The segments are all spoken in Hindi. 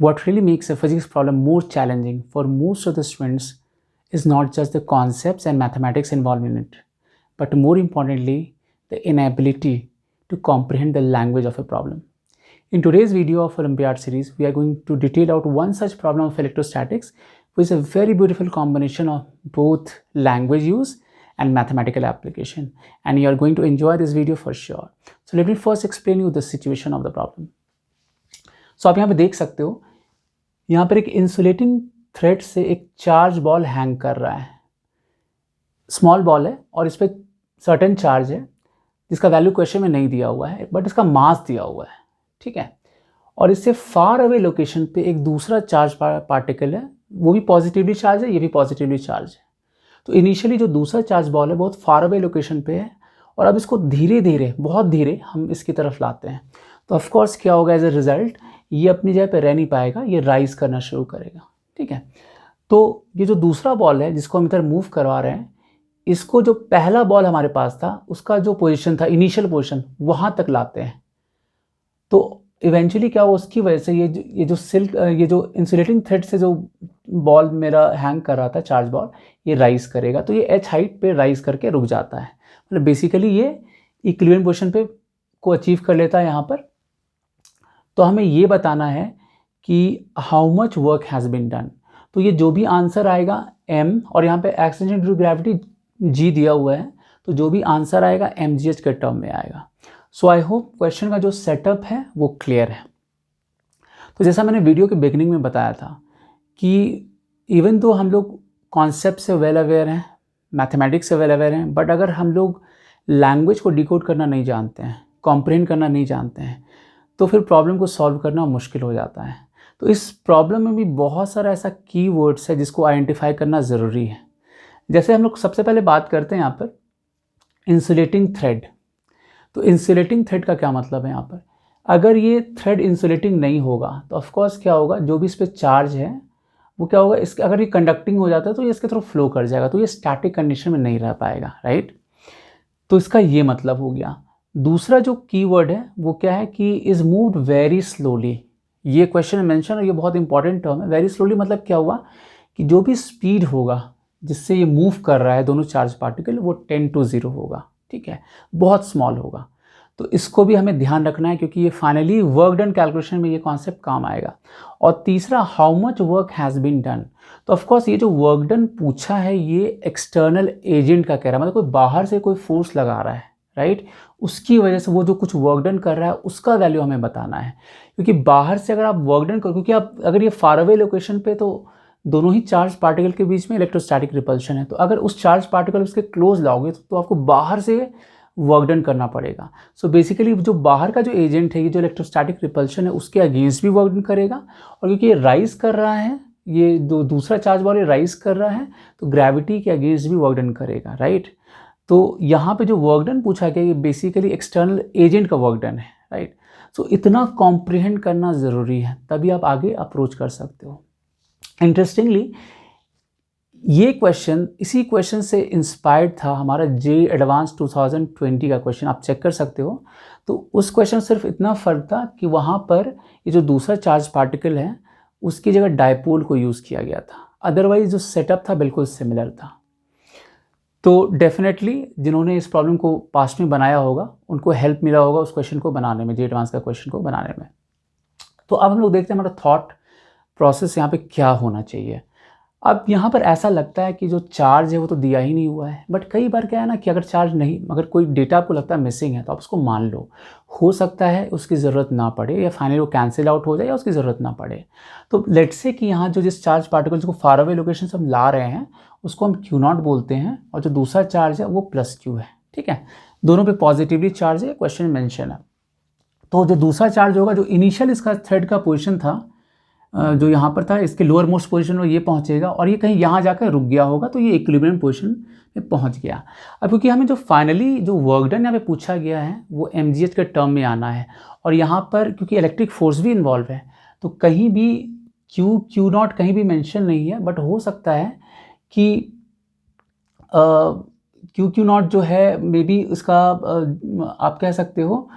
What really makes a physics problem more challenging for most of the students is not just the concepts and mathematics involved in it, but more importantly, the inability to comprehend the language of a problem. In today's video of Olympiad series, we are going to detail out one such problem of electrostatics, which is a very beautiful combination of both language use and mathematical application. And you are going to enjoy this video for sure. So let me first explain you the situation of the problem. So आप यहाँ पे देख सकते हो, यहाँ पर एक इंसुलेटिंग थ्रेड से एक चार्ज बॉल हैंग कर रहा है। स्मॉल बॉल है और इस पर सर्टेन चार्ज है जिसका वैल्यू क्वेश्चन में नहीं दिया हुआ है, बट इसका मास दिया हुआ है, ठीक है। और इससे फार अवे लोकेशन पे एक दूसरा चार्ज पार्टिकल है, वो भी पॉजिटिवली चार्ज है, ये भी पॉजिटिवली चार्ज है। तो इनिशियली जो दूसरा चार्ज बॉल है बहुत फार अवे लोकेशन पे है और अब इसको धीरे धीरे, बहुत धीरे हम इसकी तरफ लाते हैं। तो ऑफकोर्स क्या होगा, एज ए रिजल्ट ये अपनी जगह पे रह नहीं पाएगा, ये राइज करना शुरू करेगा, ठीक है। तो ये जो दूसरा बॉल है जिसको हम इधर मूव करवा रहे हैं, इसको जो पहला बॉल हमारे पास था उसका जो पोजीशन था, इनिशियल पोजीशन, वहाँ तक लाते हैं। तो इवेंचुअली क्या हुआ, उसकी वजह से ये जो इंसुलेटिंग थ्रेड से जो बॉल मेरा हैंग कर रहा था, चार्ज बॉल, ये राइज करेगा। तो ये एच हाइट पे राइज करके रुक जाता है, मतलब बेसिकली ये इक्विलिब्रियम पोजीशन पे को अचीव कर लेता है यहाँ पर। तो हमें ये बताना है कि how much work has been done. तो ये जो भी आंसर आएगा m, और यहाँ पे extension due to gravity g दिया हुआ है, तो जो भी आंसर आएगा mgh के टर्म में आएगा। सो आई होप क्वेश्चन का जो सेटअप है वो क्लियर है। तो जैसा मैंने वीडियो के बिगनिंग में बताया था कि इवन तो हम लोग कॉन्सेप्ट से वेल अवेयर हैं, मैथमेटिक्स से वेल अवेयर हैं, बट अगर हम लोग लैंग्वेज को डिकोड करना नहीं जानते हैं, कॉम्प्रिहेंड करना नहीं जानते हैं, तो फिर प्रॉब्लम को सॉल्व करना मुश्किल हो जाता है। तो इस प्रॉब्लम में भी बहुत सारा ऐसा कीवर्ड्स है जिसको आइडेंटिफाई करना ज़रूरी है। जैसे हम लोग सबसे पहले बात करते हैं यहाँ पर इंसुलेटिंग थ्रेड। तो इंसुलेटिंग थ्रेड का क्या मतलब है यहाँ पर, अगर ये थ्रेड इंसुलेटिंग नहीं होगा तो ऑफकोर्स क्या होगा, जो भी इस पर चार्ज है वो क्या होगा, इसके अगर ये कंडक्टिंग हो जाता है तो ये इसके थ्रू फ्लो कर जाएगा, तो ये स्टैटिक कंडीशन में नहीं रह पाएगा, राइट। तो इसका ये मतलब हो गया। दूसरा जो कीवर्ड है वो क्या है कि इज़ मूव्ड वेरी स्लोली। ये क्वेश्चन में मेंशन है, ये बहुत इंपॉर्टेंट टर्म है। वेरी स्लोली मतलब क्या हुआ कि जो भी स्पीड होगा जिससे ये मूव कर रहा है दोनों चार्ज पार्टिकल, वो 10 to 0 होगा, ठीक है, बहुत स्मॉल होगा। तो इसको भी हमें ध्यान रखना है क्योंकि ये फाइनली वर्क डन कैलकुलेशन में ये कॉन्सेप्ट काम आएगा। और तीसरा, how much work has been done. तो ऑफकोर्स ये जो वर्क डन पूछा है ये एक्सटर्नल एजेंट का कह रहा है, मतलब कोई बाहर से कोई फोर्स लगा रहा है, राइट, उसकी वजह से वो जो कुछ वर्क डन कर रहा है उसका वैल्यू हमें बताना है। क्योंकि बाहर से अगर आप वर्क डन करो, क्योंकि आप अगर ये फार अवे लोकेशन पे, तो दोनों ही चार्ज पार्टिकल के बीच में इलेक्ट्रोस्टैटिक रिपल्शन है, तो अगर उस चार्ज पार्टिकल उसके क्लोज लाओगे तो आपको बाहर से वर्क डन करना पड़ेगा। सो बेसिकली जो बाहर का जो एजेंट है, ये जो इलेक्ट्रोस्टैटिक रिपल्शन है, उसके अगेंस्ट भी वर्क डन करेगा। और क्योंकि ये राइज कर रहा है, ये जो दूसरा चार्ज बॉल राइज कर रहा है, तो ग्रेविटी के अगेंस्ट भी वर्क डन करेगा, राइट। तो यहाँ पे जो वर्क डन पूछा गया ये बेसिकली एक्सटर्नल एजेंट का वर्क डन है, राइट। सो इतना कॉम्प्रिहेंड करना ज़रूरी है, तभी आप आगे अप्रोच कर सकते हो। इंटरेस्टिंगली ये क्वेश्चन इसी क्वेश्चन से इंस्पायर्ड था हमारा जे एडवांस 2020 का क्वेश्चन, आप चेक कर सकते हो। तो उस क्वेश्चन सिर्फ इतना फ़र्क था कि वहाँ पर ये जो दूसरा चार्ज पार्टिकल है उसकी जगह डायपोल को यूज़ किया गया था, अदरवाइज जो सेटअप था बिल्कुल सिमिलर था। तो डेफिनेटली जिन्होंने इस प्रॉब्लम को पास्ट में बनाया होगा उनको हेल्प मिला होगा उस क्वेश्चन को बनाने में, जे एडवांस का क्वेश्चन को बनाने में। तो अब हम लोग देखते हैं हमारा थॉट प्रोसेस यहाँ पे क्या होना चाहिए। अब यहाँ पर ऐसा लगता है कि जो चार्ज है वो तो दिया ही नहीं हुआ है, बट कई बार क्या है ना कि अगर चार्ज नहीं, अगर कोई डेटा आपको लगता है मिसिंग है तो आप उसको मान लो, हो सकता है उसकी ज़रूरत ना पड़े या फाइनली वो कैंसिल आउट हो जाए या उसकी ज़रूरत ना पड़े। तो लेट्स से कि यहाँ जो जिस चार्ज पार्टिकल जिसको फार अवे लोकेशन से हम ला रहे हैं उसको हम Q0 बोलते हैं, और जो दूसरा चार्ज है वो +Q है, ठीक है। दोनों पे पॉजिटिवली चार्ज है, क्वेश्चन में मेंशन है। तो जो दूसरा चार्ज होगा, जो इनिशियल इसका थ्रेड का पोजीशन था, जो यहाँ पर था, इसके लोअर मोस्ट पोजीशन में ये पहुँचेगा और ये कहीं यहाँ जाकर रुक गया होगा, तो ये इक्विलिब्रियम पोजीशन में पहुँच गया। अब क्योंकि हमें जो फाइनली जो वर्क डन यहाँ पे पूछा गया है वो mgh के टर्म में आना है, और यहाँ पर क्योंकि इलेक्ट्रिक फोर्स भी इन्वॉल्व है तो कहीं भी Q0 कहीं भी मेंशन नहीं है, बट हो सकता है कि Q0 जो है मे बी इसका आप कह सकते हो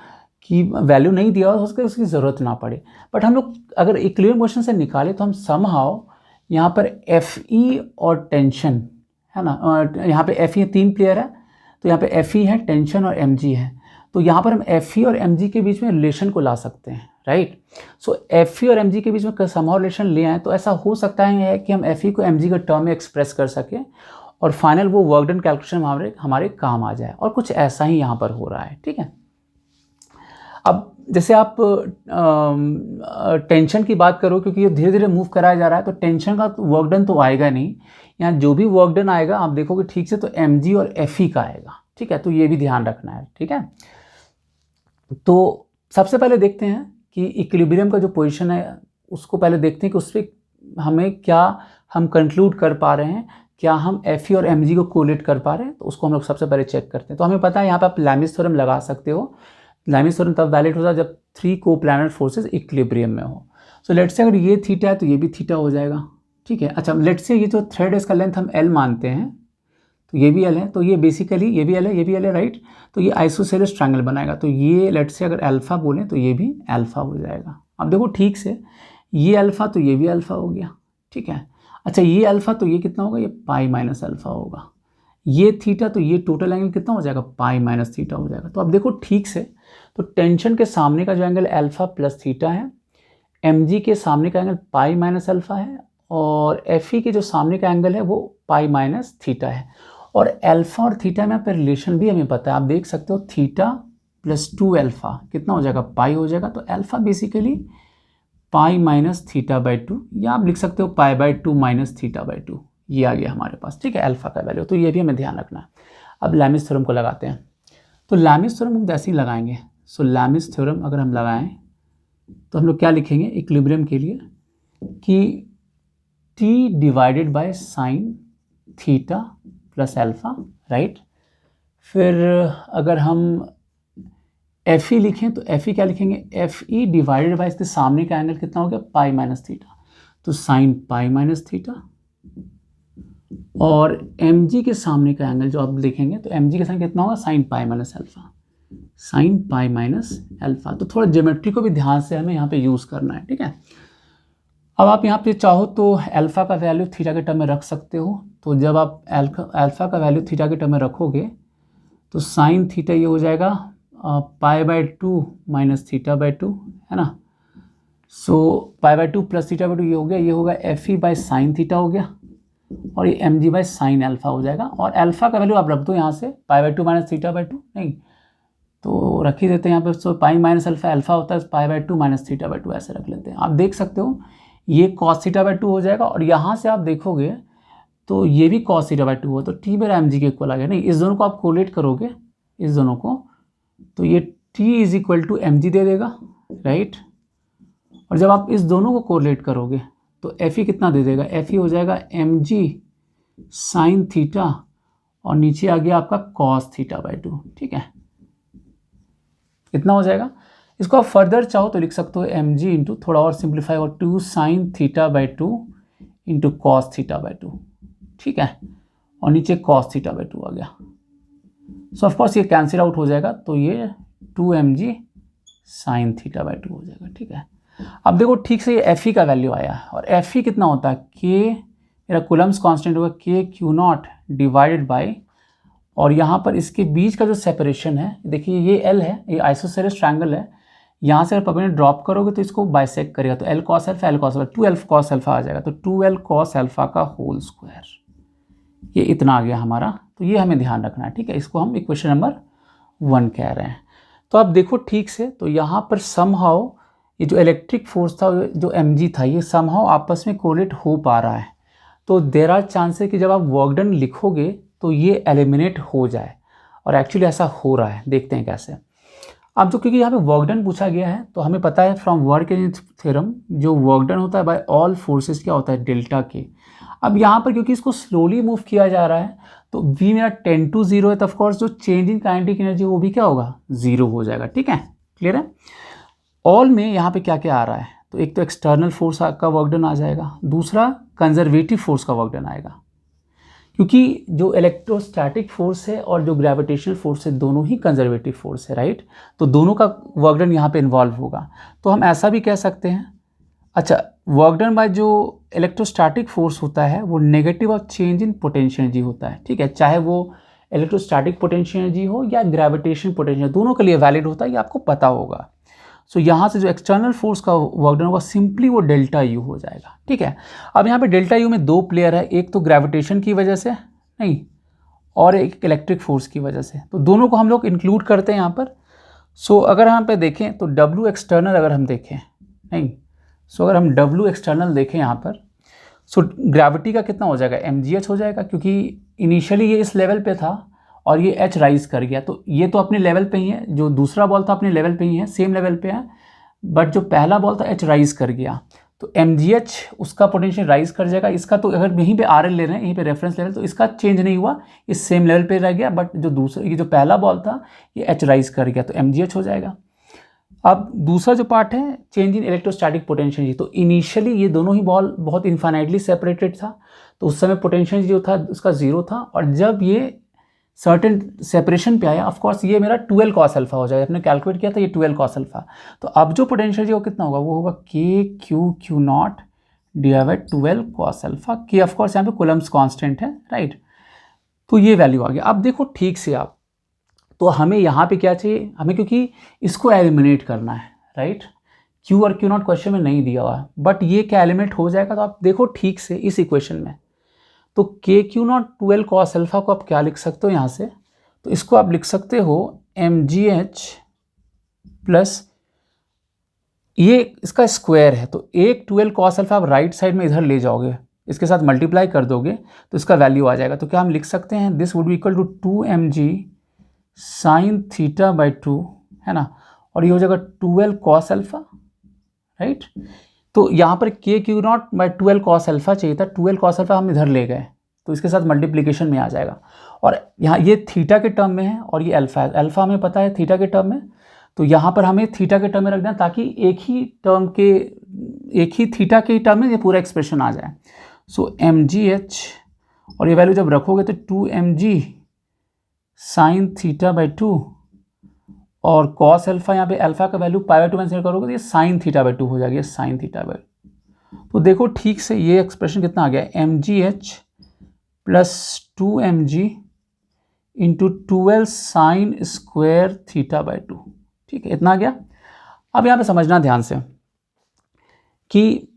की वैल्यू नहीं दिया हो उसके उसकी ज़रूरत ना पड़े। बट हम लोग अगर इक्विलिब्रियम मोशन से निकाले तो हम समहाउ यहाँ पर एफ ई और टेंशन है ना, यहाँ पे एफ ई 3 प्लेयर है, तो यहाँ पे एफ ई है, टेंशन और एम जी है, तो यहाँ पर हम एफ ई और एम जी के बीच में रिलेशन को ला सकते हैं, राइट। सो एफ ई और एम जी के बीच में समहाउ रिलेशन ले आए तो ऐसा हो सकता है कि हम एफ ई को एम जी के टर्म में एक्सप्रेस कर सकें और फाइनल वो वर्क डन कैलकुलेशन हमारे काम आ जाए, और कुछ ऐसा ही यहाँ पर हो रहा है, ठीक है। अब जैसे आप टेंशन की बात करो, क्योंकि ये धीरे धीरे मूव कराया जा रहा है, तो टेंशन का वर्क डन तो आएगा नहीं, यहाँ जो भी वर्क डन आएगा आप देखोगे ठीक से तो एम जी और एफ ई का आएगा, ठीक है। तो ये भी ध्यान रखना है, ठीक है। तो सबसे पहले देखते हैं कि इक्विलिब्रियम का जो पोजीशन है उसको पहले देखते हैं कि उस पर हमें क्या हम कंक्लूड कर पा रहे हैं, क्या हम एफ ई और एम जी को कोरिलेट कर पा रहे हैं, तो उसको हम लोग सबसे पहले चेक करते हैं। तो हमें पता है यहाँ पर आप लैमिस थ्योरम लगा सकते हो। लैमिस थ्योरम तब वैलिड होता है जब 3 कोप्लैनर फोर्सेस इक्विलिब्रियम में हो। सो लेट्स से अगर ये थीटा है तो ये भी थीटा हो जाएगा, ठीक है। अच्छा, लेट्स से ये जो थ्रेड है इसका लेंथ हम एल मानते हैं, तो ये भी एल है, तो ये बेसिकली ये भी एल है, ये भी एल है, राइट। तो ये आइसोसेलेस ट्रायंगल बनाएगा, तो ये लेट्स से अगर अल्फा बोलें तो ये भी अल्फा हो जाएगा। अब देखो ठीक से, ये अल्फा तो ये भी अल्फा हो गया, ठीक है। अच्छा, ये अल्फा तो ये कितना होगा, ये पाई माइनस अल्फा होगा। ये थीटा तो ये टोटल एंगल कितना हो जाएगा, पाई माइनस थीटा हो जाएगा। तो अब देखो ठीक से, तो टेंशन के सामने का जो एंगल अल्फा प्लस थीटा है, एम जी के सामने का एंगल पाई माइनस अल्फा है, और एफ ई के जो सामने का एंगल है वो पाई माइनस थीटा है। और अल्फा और थीटा में पर रिलेशन भी हमें पता है, आप देख सकते हो थीटा प्लस 2 अल्फा कितना हो जाएगा, पाई हो जाएगा। तो alpha basically pi minus theta by 2, या आप लिख सकते हो पाई बाई 2 माइनस थीटा बाई 2, ये आ गया हमारे पास, ठीक है, अल्फा का वैल्यू। तो ये भी हमें ध्यान रखना है। अब लैमिस थ्योरम को लगाते हैं। तो लैमिस थ्योरम हम जैसे ही लगाएंगे, सो लैमिस थ्योरम अगर हम लगाएं तो हम लोग क्या लिखेंगे इक्विलिब्रियम के लिए कि t divided by sine theta plus alpha, right. फिर अगर हम एफ ई लिखें तो एफ ई क्या लिखेंगे, एफ ई डिवाइडेड बाय इसके सामने का एंगल कितना हो गया, पाई माइनस थीटा, तो साइन पाई माइनस थीटा। और एम जी के सामने का एंगल जो आप देखेंगे तो एम जी के सामने कितना होगा, sine pi minus alpha, sine pi minus alpha. तो थोड़ा ज्योमेट्री को भी ध्यान से हमें यहाँ पे यूज़ करना है, ठीक है। अब आप यहाँ पे चाहो तो अल्फा का वैल्यू थीटा के टर्म में रख सकते हो। तो जब आप अल्फा का वैल्यू थीटा के टर्म में रखोगे तो साइन थीटा ये हो जाएगा pi by 2 minus theta by 2, है ना। So pi by 2 plus theta by 2 ये हो गया, ये होगा F E by sine theta हो गया, और ये M G by sine alpha हो जाएगा। और अल्फा का वैल्यू आप रख दो यहाँ से, पाई बाई 2 माइनस थीटा बाई 2, नहीं तो रख ही देते हैं यहाँ पे। सो पाई माइनस अल्फा अल्फा होता है पाई बाई 2 माइनस थीटा बाई 2, ऐसे रख लेते हैं। आप देख सकते हो ये कॉस थीटा बाई 2 हो जाएगा, और यहाँ से आप देखोगे तो ये भी कॉस थीटा बाई 2 हो, तो टी मेरा एम जी के इक्वल आ गया। नहीं, इस दोनों को आप कोरिलेट करोगे, इस दोनों को, तो ये T is equal to M G दे देगा, राइट। और जब आप इस दोनों को कोरिलेट करोगे तो एफ ई कितना दे देगा, एफ ई हो जाएगा एम जी साइन थीटा, और नीचे आ गया आपका कॉस थीटा बाई 2, ठीक है, इतना हो जाएगा। इसको आप फर्दर चाहो तो लिख सकते हो एम जी इंटू, थोड़ा और सिंप्लीफाई, और 2 sign theta by 2 into cos theta by 2, ठीक है, और नीचे कॉस थीटा बाई 2 आ गया। सो ऑफकोर्स ये कैंसिल आउट हो जाएगा, तो ये 2 m g sine theta by 2 हो जाएगा, ठीक है। अब देखो ठीक से ये एफ ई का वैल्यू आया, और एफ ई कितना होता है, के मेरा कूलम्स कांस्टेंट होगा के क्यू नॉट डिवाइडेड बाय, और यहाँ पर इसके बीच का जो सेपरेशन है, देखिए ये एल है, ये आइसोसेलेस ट्रायंगल है, यहाँ से अगर पकड़ने ड्रॉप करोगे तो इसको बाइसेक्ट करेगा, तो L cos alpha L cos alpha 2 L cos alpha आ जाएगा, तो 2 एल कॉस अल्फा का होल स्क्वायर, ये इतना आ गया हमारा। तो ये हमें ध्यान रखना है, ठीक है, इसको हम इक्वेशन नंबर 1 कह रहे हैं। तो आप देखो ठीक से, तो यहाँ पर समहाउ ये जो इलेक्ट्रिक फोर्स था, जो एम जी था, ये समहाउ आपस में कोरिलेट हो पा रहा है। तो देयर आर चांसेस कि जब आप वर्क डन लिखोगे तो ये एलिमिनेट हो जाए, और एक्चुअली ऐसा हो रहा है, देखते हैं कैसे। अब तो क्योंकि यहाँ पे वर्क डन पूछा गया है, तो हमें पता है फ्रॉम वर्क थ्योरम जो वर्क डन होता है बाय ऑल फोर्सेस क्या होता है, डेल्टा के। अब यहाँ पर क्योंकि इसको स्लोली मूव किया जा रहा है, तो v मेरा 10 to 0 है, तो ऑफकोर्स जो चेंज इन काइनेटिक एनर्जी वो भी क्या होगा, 0 हो जाएगा, ठीक है, क्लियर है। ऑल में यहाँ पे क्या क्या आ रहा है, तो एक तो एक्सटर्नल फोर्स का वर्क डन आ जाएगा, दूसरा कंजर्वेटिव फोर्स का वर्क डन आएगा। क्योंकि जो इलेक्ट्रोस्टैटिक फोर्स है और जो ग्रेविटेशनल फोर्स है दोनों ही कंजर्वेटिव फोर्स है, राइट। तो दोनों का वर्क डन यहाँ पे इन्वॉल्व होगा। तो हम ऐसा भी कह सकते हैं, अच्छा, वर्क डन बाय जो इलेक्ट्रोस्टैटिक फोर्स होता है वो negative of change in potential energy होता है, ठीक है। चाहे वो इलेक्ट्रोस्टैटिक पोटेंशियल एनर्जी हो या ग्रेविटेशन पोटेंशियल, दोनों के लिए वैलिड होता है, ये आपको पता होगा। सो यहाँ से जो एक्सटर्नल फोर्स का वर्क डन होगा सिंपली वो डेल्टा यू हो जाएगा, ठीक है। अब यहाँ पे डेल्टा यू में दो प्लेयर है, एक तो ग्रेविटेशन की वजह से नहीं और एक इलेक्ट्रिक फोर्स की वजह से, तो दोनों को हम लोग इंक्लूड करते हैं यहाँ पर। सो अगर यहाँ पे देखें तो डब्ल्यू एक्सटर्नल अगर हम देखें नहीं, सो अगर हम डब्ल्यू एक्सटर्नल देखें यहाँ पर, सो ग्रेविटी का कितना हो जाएगा, mgh हो जाएगा, क्योंकि इनिशियली ये इस लेवल पे था और ये h राइज कर गया, तो ये तो अपने लेवल पे ही है, जो दूसरा बॉल था अपने लेवल पे ही है, सेम लेवल पे है, बट जो पहला बॉल था h राइज कर गया, तो mgh उसका पोटेंशियल राइज कर जाएगा। इसका तो अगर यहीं पे RL ले रहे हैं, यहीं पे रेफरेंस लेवल, तो इसका चेंज नहीं हुआ, इस सेम लेवल पे रह गया, बट जो दूसरा ये जो पहला बॉल था ये h राइज कर गया, तो mgh हो जाएगा। अब दूसरा जो पार्ट है चेंज इन इलेक्ट्रोस्टैटिक पोटेंशियल, तो इनिशियली ये दोनों ही बॉल बहुत इन्फाइनाइटली सेपरेटेड था, तो उस समय पोटेंशियल जो था उसका जीरो था, और जब ये सर्टेन सेपरेशन पे आया, ऑफ कोर्स ये मेरा 12 cos अल्फा हो जाएगा, आपने कैलकुलेट किया था ये 12 cos अल्फा, तो अब जो पोटेंशियल जो कितना होगा वो होगा के Q not divide by 12 cos alpha, के ऑफ कोर्स यहाँ पे कूलम्ब्स कांस्टेंट है, राइट। तो ये वैल्यू आ गया। अब देखो ठीक से आप, तो हमें यहाँ पे क्या चाहिए, हमें क्योंकि इसको एलिमिनेट करना है, राइट। क्यू और क्यू नॉट क्वेश्चन में नहीं दिया हुआ है, बट ये क्या एलिमिनेट हो जाएगा, तो आप देखो ठीक से इस इक्वेशन में, तो के क्यू नॉट 12 cos अल्फा को आप क्या लिख सकते हो यहाँ से, तो इसको आप लिख सकते हो mgh प्लस ये इसका स्क्वायर है, तो एक 12 cos अल्फा आप राइट साइड में इधर ले जाओगे, इसके साथ मल्टीप्लाई कर दोगे तो इसका वैल्यू आ जाएगा। तो क्या हम लिख सकते हैं, this would be equal to 2mg sine theta by 2, है ना, और ये हो जाएगा 12 cos अल्फा, राइट। तो यहाँ पर के Q not by 12 cos alpha चाहिए था, 12 cos अल्फा हम इधर ले गए, तो इसके साथ मल्टीप्लिकेशन में आ जाएगा, और यहाँ ये थीटा के टर्म में है और ये अल्फा है, अल्फा हमें पता है थीटा के टर्म में, तो यहाँ पर हमें थीटा के टर्म में रख देना ताकि एक ही थीटा के टर्म में ये पूरा एक्सप्रेशन आ जाए। सो mgh और ये वैल्यू जब रखोगे तो 2mg साइन थीटा बाई 2 और कॉस अल्फा, यहाँ पे अल्फा का वैल्यू पाई बाई 2 कंसिडर करोगे तो ये साइन थीटा बाई 2 हो जाएगी, साइन थीटा बाई। तो देखो ठीक से ये एक्सप्रेशन कितना आ गया, mgh plus 2mg into 12 sine square theta by 2, ठीक है, इतना आ गया। अब यहाँ पे समझना ध्यान से कि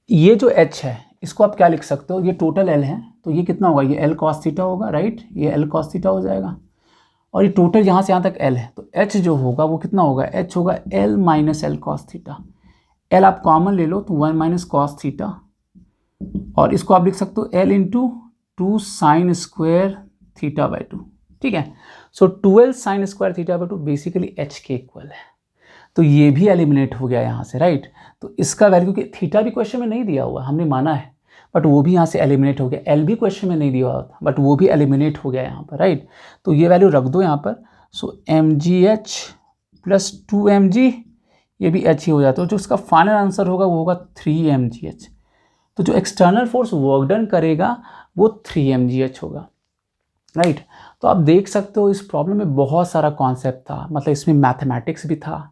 ये जो h है इसको आप क्या लिख सकते हो, ये टोटल l है, तो ये कितना होगा, ये l cos थीटा होगा, राइट, ये l cos थीटा हो जाएगा, और ये टोटल यहाँ से यहाँ तक l है, तो h जो होगा वो कितना होगा, h होगा l minus L cos theta, l आप कॉमन ले लो तो 1 माइनस कॉस थीटा, और इसको आप लिख सकते हो l into 2 sine square theta by 2, ठीक है। सो 12 sine square theta by 2 basically h के इक्वल है, तो ये भी एलिमिनेट हो गया यहाँ से, राइट। तो इसका वैल्यू, क्योंकि थीटा भी क्वेश्चन में नहीं दिया हुआ, हमने माना है, बट वो भी यहाँ से एलिमिनेट हो गया, एल भी क्वेश्चन में नहीं दिया हुआ था, बट वो भी एलिमिनेट हो गया यहाँ पर, राइट। तो ये वैल्यू रख दो यहाँ पर, सो mgh प्लस 2mg, ये भी h ही हो जाता है, तो जो उसका फाइनल आंसर होगा वो होगा 3mgh। तो जो एक्सटर्नल फोर्स वर्क डन करेगा वो 3mgh होगा, राइट। तो आप देख सकते हो इस प्रॉब्लम में बहुत सारा कॉन्सेप्ट था, मतलब इसमें मैथमेटिक्स भी था,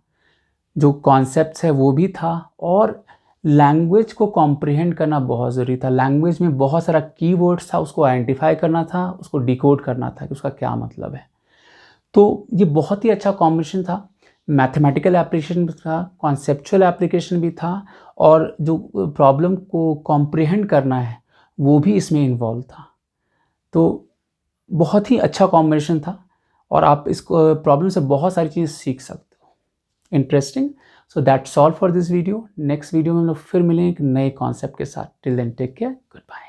जो कॉन्सेप्ट्स है वो भी था, और लैंग्वेज को कॉम्प्रिहेंड करना बहुत ज़रूरी था। लैंग्वेज में बहुत सारा कीवर्ड्स था, उसको आइडेंटिफाई करना था, उसको डिकोड करना था कि उसका क्या मतलब है। तो ये बहुत ही अच्छा कॉम्बिनेशन था, मैथमेटिकल एप्लीकेशन भी था, कॉन्सेप्चुअल एप्लीकेशन भी था, और जो प्रॉब्लम को कॉम्प्रिहेंड करना है वो भी इसमें इन्वॉल्व था। तो बहुत ही अच्छा कॉम्बिनेशन था, और आप इस प्रॉब्लम से बहुत सारी चीज़ सीख सकते हो, interesting. So that's all for this video. Next video में हम लोग फिर मिलेंगे एक नए कॉन्सेप्ट के साथ। Till then take care, good bye.